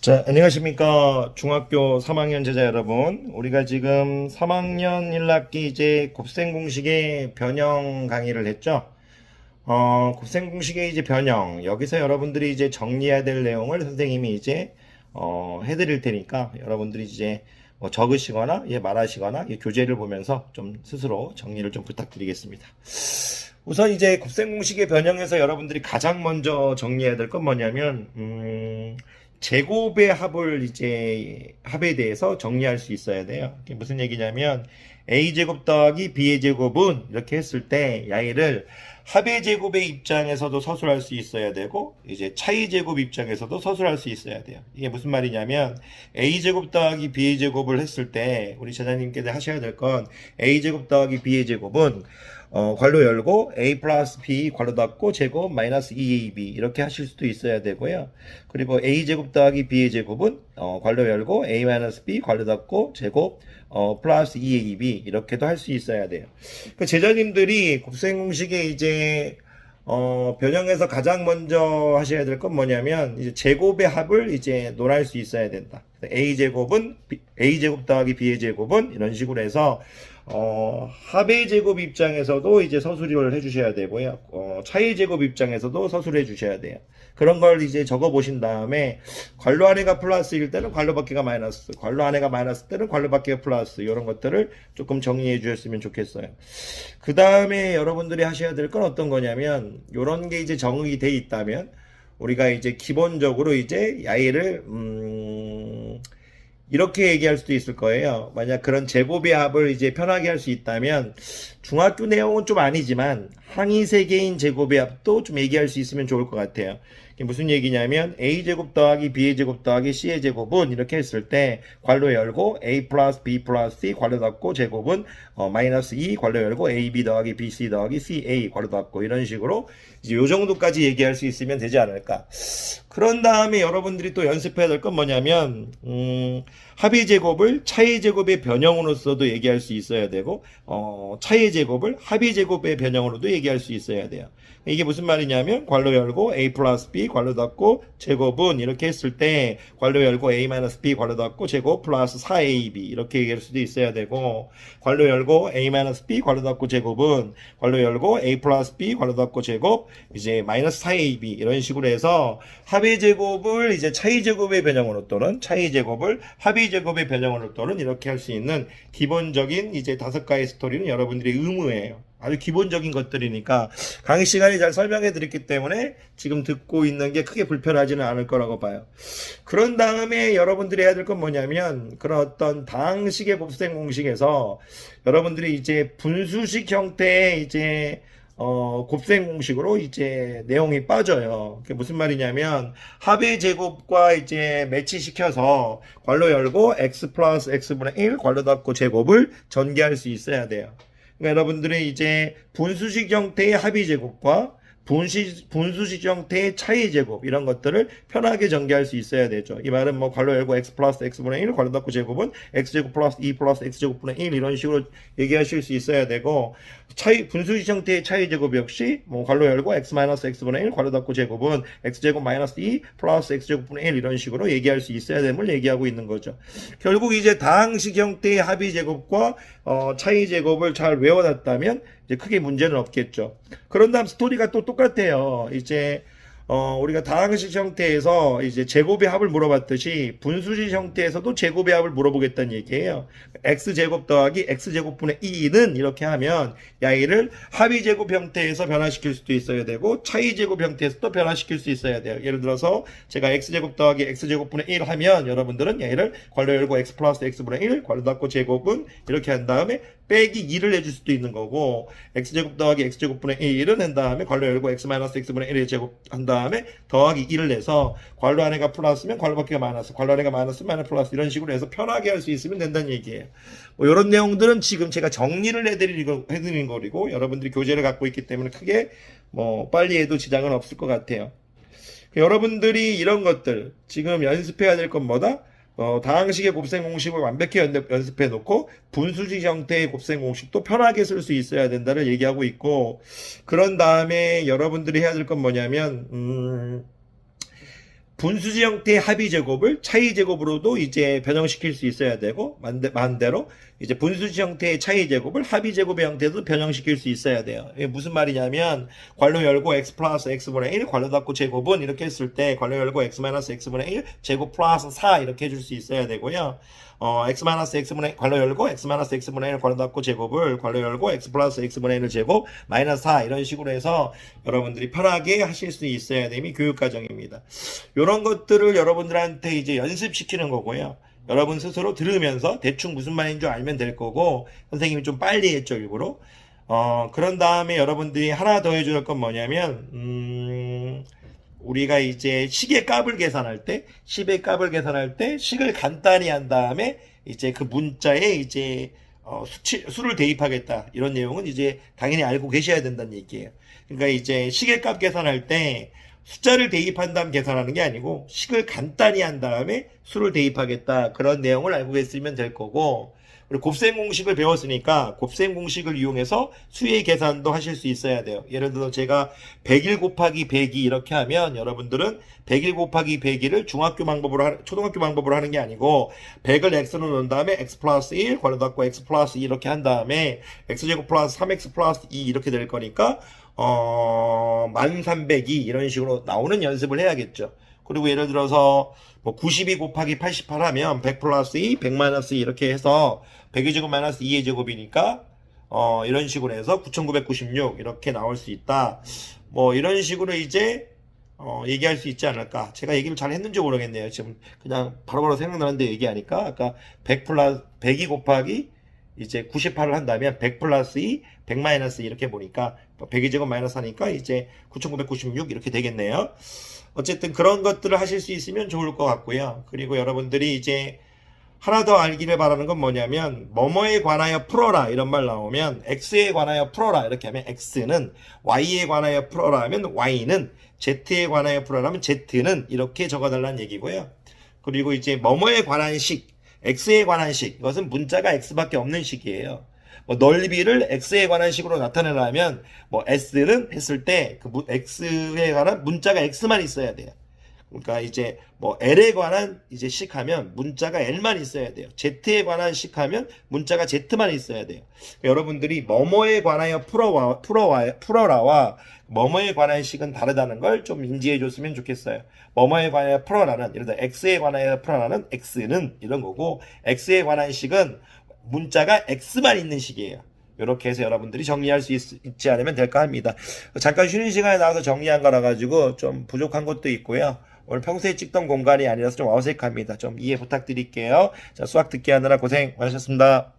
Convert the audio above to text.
자, 안녕하십니까. 중학교 3학년 제자 여러분. 우리가 지금 3학년 1학기 이제 곱셈 공식의 변형 강의를 했죠. 곱셈 공식의 이제 변형. 여기서 여러분들이 이제 정리해야 될 내용을 선생님이 이제, 해드릴 테니까 여러분들이 이제 뭐 적으시거나, 말하시거나, 교재를 보면서 좀 스스로 정리를 좀 부탁드리겠습니다. 우선 이제 곱셈 공식의 변형에서 여러분들이 가장 먼저 정리해야 될 건 뭐냐면, 제곱의 합을 이제 합에 대해서 정리할 수 있어야 돼요. 이게 무슨 얘기냐면 a제곱 더하기 b의 제곱은 이렇게 했을 때 야이를 합의 제곱의 입장에서도 서술할 수 있어야 되고 이제 차이 제곱 입장에서도 서술할 수 있어야 돼요. 이게 무슨 말이냐면 a제곱 더하기 b의 제곱을 했을 때 우리 제자님께서 하셔야 될 건 a제곱 더하기 b의 제곱은 괄호 열고 a 플러스 b 괄호 닫고 제곱 마이너스 2ab 이렇게 하실 수도 있어야 되고요. 그리고 a제곱 더하기 b의 제곱은 괄호 열고 a 마이너스 b 괄호 닫고 제곱 플러스 2ab 이렇게도 할 수 있어야 돼요. 그 제자님들이 곱셈 공식에 이제 변형에서 가장 먼저 하셔야 될 건 뭐냐면 이제 제곱의 합을 이제 논할 수 있어야 된다. a제곱은 a제곱 더하기 b의 제곱은 이런 식으로 해서 합의 제곱 입장에서도 이제 서술을 해주셔야 되고요. 차의 제곱 입장에서도 서술해 주셔야 돼요. 그런 걸 이제 적어 보신 다음에 괄호 안에가 플러스일 때는 괄호 밖에가 마이너스, 괄호 안에가 마이너스 때는 괄호 밖에가 플러스 이런 것들을 조금 정리해 주셨으면 좋겠어요. 그 다음에 여러분들이 하셔야 될 건 어떤 거냐면 이런 게 이제 정의이 돼 있다면 우리가 이제 기본적으로 이제 야이를 이렇게 얘기할 수도 있을 거예요. 만약 그런 제곱의 합을 이제 편하게 할 수 있다면 중학교 내용은 좀 아니지만 항이 세 개인 제곱의 합도 좀 얘기할 수 있으면 좋을 것 같아요. 이게 무슨 얘기냐면 a제곱 더하기 b의 제곱 더하기 c의 제곱은 이렇게 했을 때 괄호 열고 a 플러스 b 플러스 c 괄호 닫고 제곱은 마이너스 2 괄호 열고 ab 더하기 bc 더하기 ca 괄호 닫고 이런 식으로 이제 요 정도까지 얘기할 수 있으면 되지 않을까. 그런 다음에 여러분들이 또 연습해야 될 건 뭐냐면 합의 제곱을 차의 제곱의 변형으로서도 얘기할 수 있어야 되고 차의 제곱을 합의 제곱의 변형으로도 얘기할 수 있어야 돼요. 이게 무슨 말이냐면 괄호 열고 a 플러스 b 괄호 닫고 제곱은 이렇게 했을 때 괄호 열고 a 마이너스 b 괄호 닫고 제곱 플러스 4ab 이렇게 얘기할 수도 있어야 되고 괄호 열고 a 마이너스 b 괄호 닫고 제곱은 괄호 열고 a 플러스 b 괄호 닫고 제곱 이제 마이너스 4ab 이런 식으로 해서 합의 제곱을 이제 차의 제곱의 변형으로 또는 차의 제곱을 합의 제곱의 변형으로 또는 이렇게 할 수 있는 기본적인 이제 5가지 스토리는 여러분들의 의무예요. 아주 기본적인 것들이니까 강의 시간에 잘 설명해 드렸기 때문에 지금 듣고 있는 게 크게 불편하지는 않을 거라고 봐요. 그런 다음에 여러분들이 해야 될 건 뭐냐면 그런 어떤 다항식의 곱셈 공식에서 여러분들이 이제 분수식 형태의 이제 곱셈 공식으로 이제 내용이 빠져요. 그게 무슨 말이냐면 합의 제곱과 이제 매치시켜서 괄호 열고 x 플러스 x분의 1 괄호 닫고 제곱을 전개할 수 있어야 돼요. 그러니까 여러분들이 이제 분수식 형태의 합의 제곱과 분수식 형태의 차이 제곱 이런 것들을 편하게 전개할 수 있어야 되죠. 이 말은 뭐 괄호 열고 x 플러스 x분의 1 괄호 닫고 제곱은 x제곱 플러스 2 플러스 x제곱분의 1 이런 식으로 얘기하실 수 있어야 되고 분수식 형태의 차이 제곱 역시 뭐 괄호 열고 x 마이너스 x분의 1 괄호 닫고 제곱은 x제곱 마이너스 2 플러스 x제곱분의 1 이런 식으로 얘기할 수 있어야 됨을 얘기하고 있는 거죠. 결국 이제 다항식 형태의 합의 제곱과 차이 제곱을 잘 외워놨다면 이제 크게 문제는 없겠죠. 그런 다음 스토리가 또 똑같아요. 이제 우리가 다항식 형태에서 이제 제곱의 합을 물어봤듯이 분수식 형태에서도 제곱의 합을 물어보겠다는 얘기예요. x제곱 더하기 x제곱분의 2는 이렇게 하면 야이를 합의 제곱 형태에서 변화시킬 수도 있어야 되고 차이 제곱 형태에서도 변화시킬 수 있어야 돼요. 예를 들어서 제가 x제곱 더하기 x제곱분의 1 하면 여러분들은 야이를 괄호 열고 x 플러스 x분의 1 괄호 닫고 제곱은 이렇게 한 다음에 빼기 2를 해줄 수도 있는 거고 x제곱 더하기 x제곱분의 1은 한 다음에 괄호 열고 x 마이너스 x분의 1의 제곱 한 다음에 더하기 1을 내서 괄호 안에가 플러스면 괄호 밖에가 마이너스 괄호 안에가 마이너스면 마이너스 플러스 이런 식으로 해서 편하게 할 수 있으면 된다는 얘기예요. 뭐 이런 내용들은 지금 제가 정리를 해드리는 거리고 여러분들이 교재를 갖고 있기 때문에 크게 뭐 빨리 해도 지장은 없을 것 같아요. 여러분들이 이런 것들 지금 연습해야 될 건 뭐다? 다항식의 곱셈 공식을 완벽히 연습해 놓고 분수식 형태의 곱셈 공식도 편하게 쓸 수 있어야 된다를 얘기하고 있고 그런 다음에 여러분들이 해야 될 건 뭐냐면 분수지 형태의 합의 제곱을 차이 제곱으로도 이제 변형시킬 수 있어야 되고, 반대로 이제 분수지 형태의 차이 제곱을 합의 제곱의 형태도 변형시킬 수 있어야 돼요. 이게 무슨 말이냐면, 괄호 열고 x 플러스 x분의 1, 괄호 닫고 제곱은 이렇게 했을 때, 괄호 열고 x 마이너스 x분의 1, 제곱 플러스 4 이렇게 해줄 수 있어야 되고요. x 마이너스 x분의, 괄호 열고 x 마이너스 x분의 1, 괄호 닫고 제곱을 괄호 열고 x 플러스 x분의 1을 제곱, 마이너스 4 이런 식으로 해서 여러분들이 편하게 하실 수 있어야 됨이 교육과정입니다. 이런 것들을 여러분들한테 이제 연습시키는 거고요. 여러분 스스로 들으면서 대충 무슨 말인 줄 알면 될 거고, 선생님이 좀 빨리 했죠, 일부러. 그런 다음에 여러분들이 하나 더 해줄 건 뭐냐면, 우리가 이제 식의 값을 계산할 때, 식을 간단히 한 다음에, 이제 그 문자에 이제, 수를 대입하겠다. 이런 내용은 이제 당연히 알고 계셔야 된다는 얘기예요. 그러니까 이제 식의 값 계산할 때, 숫자를 대입한 다음 계산하는 게 아니고 식을 간단히 한 다음에 수를 대입하겠다. 그런 내용을 알고 계시면 될 거고, 그리고 곱셈 공식을 배웠으니까 곱셈 공식을 이용해서 수의 계산도 하실 수 있어야 돼요. 예를 들어 제가 101 곱하기 102 이렇게 하면 여러분들은 101 곱하기 102를 초등학교 방법으로 하는 게 아니고 100을 x로 넣은 다음에 x 플러스 1, 괄호 닫고 x 플러스 2 이렇게 한 다음에 x제곱 플러스 3x 플러스 2 이렇게 될 거니까 1302 이런 식으로 나오는 연습을 해야겠죠. 그리고 예를 들어서 뭐 92 곱하기 88 하면 100 플러스 2, 100 마이너스 2 이렇게 해서 100의 제곱 마이너스 2의 제곱이니까 이런 식으로 해서 9996 이렇게 나올 수 있다. 뭐 이런 식으로 이제 얘기할 수 있지 않을까. 제가 얘기를 잘 했는지 모르겠네요. 지금 그냥 바로바로 생각나는데 얘기하니까 아까 100이 곱하기 이제 98을 한다면 100 플러스 2, 100 마이너스 2 이렇게 보니까 100의 제곱 마이너스 하니까 이제 9996 이렇게 되겠네요. 어쨌든 그런 것들을 하실 수 있으면 좋을 것 같고요. 그리고 여러분들이 이제 하나 더 알기를 바라는 건 뭐냐면 뭐뭐에 관하여 풀어라 이런 말 나오면 x에 관하여 풀어라 이렇게 하면 x는, y에 관하여 풀어라 하면 y는, z에 관하여 풀어라 하면 z는 이렇게 적어달라는 얘기고요. 그리고 이제 뭐뭐에 관한 식, x에 관한 식, 이것은 문자가 x밖에 없는 식이에요. 뭐 넓이를 x에 관한 식으로 나타내려면 뭐 s는 했을 때 그 x에 관한 문자가 x만 있어야 돼요. 그러니까 이제 뭐 L에 관한 이제 식하면 문자가 L만 있어야 돼요. Z에 관한 식하면 문자가 Z만 있어야 돼요. 그러니까 여러분들이 뭐뭐에 관하여 풀어라와 뭐뭐에 관한 식은 다르다는 걸 좀 인지해 줬으면 좋겠어요. 뭐뭐에 관하여 풀어라는, 예를 들어 X에 관하여 풀어라는 X는 이런 거고, X에 관한 식은 문자가 X만 있는 식이에요. 이렇게 해서 여러분들이 정리할 수 있지 않으면 될까 합니다. 잠깐 쉬는 시간에 나와서 정리한 거라 가지고 좀 부족한 것도 있고요. 오늘 평소에 찍던 공간이 아니라서 좀 어색합니다. 좀 이해 부탁드릴게요. 자, 수학 듣기 하느라 고생 많으셨습니다.